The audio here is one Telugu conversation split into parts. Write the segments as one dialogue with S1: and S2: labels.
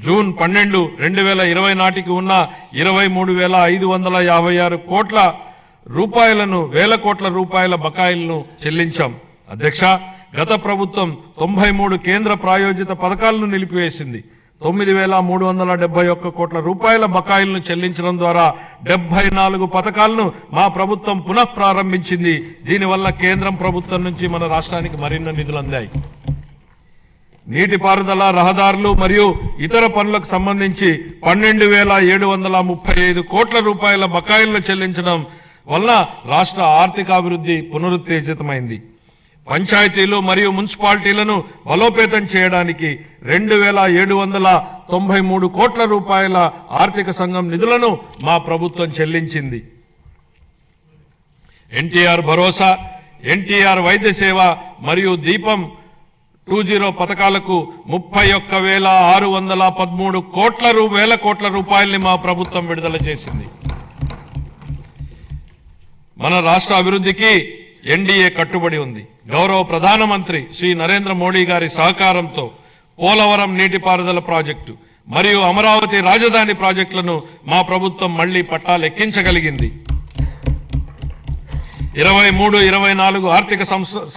S1: జూన్ 12, 2020 నాటికి ఉన్న 23,556 కోట్ల రూపాయలను వేల కోట్ల రూపాయల బకాయిలను చెల్లించాం. అధ్యక్ష, గత ప్రభుత్వం 93 కేంద్ర ప్రాయోజిత పథకాలను నిలిపివేసింది. 9,371 కోట్ల రూపాయల బకాయిలను చెల్లించడం ద్వారా 74 పథకాలను మా ప్రభుత్వం పునః ప్రారంభించింది. దీనివల్ల కేంద్రం ప్రభుత్వం నుంచి మన రాష్ట్రానికి మరిన్ని నిధులు అందాయి. నీటిపారుదల, రహదారులు మరియు ఇతర పనులకు సంబంధించి 12,735 కోట్ల రూపాయల బకాయిలను చెల్లించడం వల్ల రాష్ట్ర ఆర్థికాభివృద్ధి పునరుత్తేజితమైంది. పంచాయతీలు మరియు మున్సిపాలిటీలను బలోపేతం చేయడానికి 2,793 కోట్ల రూపాయల ఆర్థిక సంఘం నిధులను మా ప్రభుత్వం చెల్లించింది. ఎన్టీఆర్ భరోసా, ఎన్టీఆర్ వైద్య సేవ మరియు దీపం 2.0 పథకాలకు 31,613 వేల కోట్ల రూపాయల్ని మా ప్రభుత్వం విడుదల చేసింది. మన రాష్ట్ర అభివృద్ధికి ఎన్డీఏ కట్టుబడి ఉంది. గౌరవ ప్రధానమంత్రి శ్రీ నరేంద్ర మోడీ గారి సహకారంతో పోలవరం నీటిపారుదల ప్రాజెక్టు మరియు అమరావతి రాజధాని ప్రాజెక్టులను మా ప్రభుత్వం మళ్లీ పట్టాలెక్కించగలిగింది. 23-24 ఆర్థిక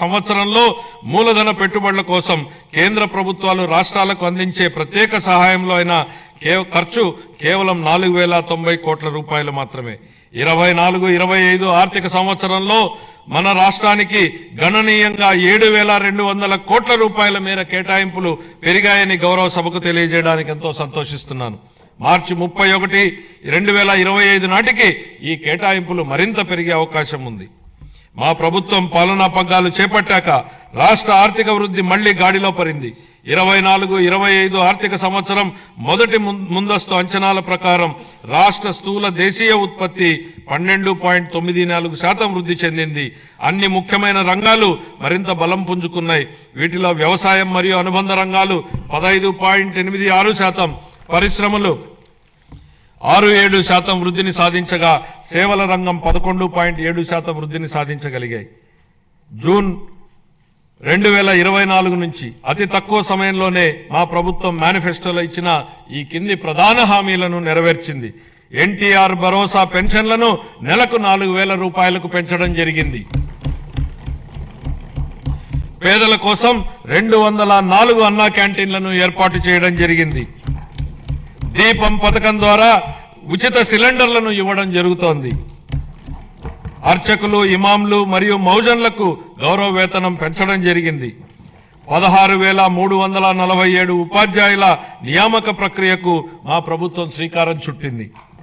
S1: సంవత్సరంలో మూలధన పెట్టుబడుల కోసం కేంద్ర ప్రభుత్వాలు రాష్ట్రాలకు అందించే ప్రత్యేక సహాయంలో అయిన ఖర్చు కేవలం 4,090 కోట్ల రూపాయలు మాత్రమే. 24-25 ఆర్థిక సంవత్సరంలో మన రాష్ట్రానికి గణనీయంగా 7,200 కోట్ల రూపాయల మేర కేటాయింపులు పెరిగాయని గౌరవ సభకు తెలియజేయడానికి ఎంతో సంతోషిస్తున్నాను. మార్చి 31, 2025 నాటికి ఈ కేటాయింపులు మరింత పెరిగే అవకాశం ఉంది. మా ప్రభుత్వం పాలనా పగ్గాలు చేపట్టాక రాష్ట్ర ఆర్థిక వృద్ధి మళ్లీ గాడిలో పడింది. 24-25 ఆర్థిక సంవత్సరం మొదటి ముందస్తు అంచనాల ప్రకారం రాష్ట్ర స్థూల దేశీయ ఉత్పత్తి 12.94% వృద్ధి చెందింది. అన్ని ముఖ్యమైన రంగాలు మరింత బలం పుంజుకున్నాయి. వీటిలో వ్యవసాయం మరియు అనుబంధ రంగాలు 15.86%, పరిశ్రమలు 6.7% వృద్ధిని సాధించగా సేవల రంగం 11.7% వృద్ధిని సాధించగలిగాయి. జూన్ 2024 నుంచి అతి తక్కువ సమయంలోనే మా ప్రభుత్వం మేనిఫెస్టోలో ఇచ్చిన ఈ కింది ప్రధాన హామీలను నెరవేర్చింది. ఎన్టీఆర్ భరోసా పెన్షన్లను నెలకు 4,000 రూపాయలకు పెంచడం జరిగింది. పేదల కోసం 204 అన్నా క్యాంటీన్లను ఏర్పాటు చేయడం జరిగింది. దీపం పథకం ద్వారా ఉచిత సిలిండర్లను ఇవ్వడం జరుగుతోంది. అర్చకులు, ఇమాంలు మరియు మౌజన్లకు గౌరవ వేతనం పెంచడం జరిగింది. 16,347 ఉపాధ్యాయుల నియామక ప్రక్రియకు మా ప్రభుత్వం శ్రీకారం చుట్టింది.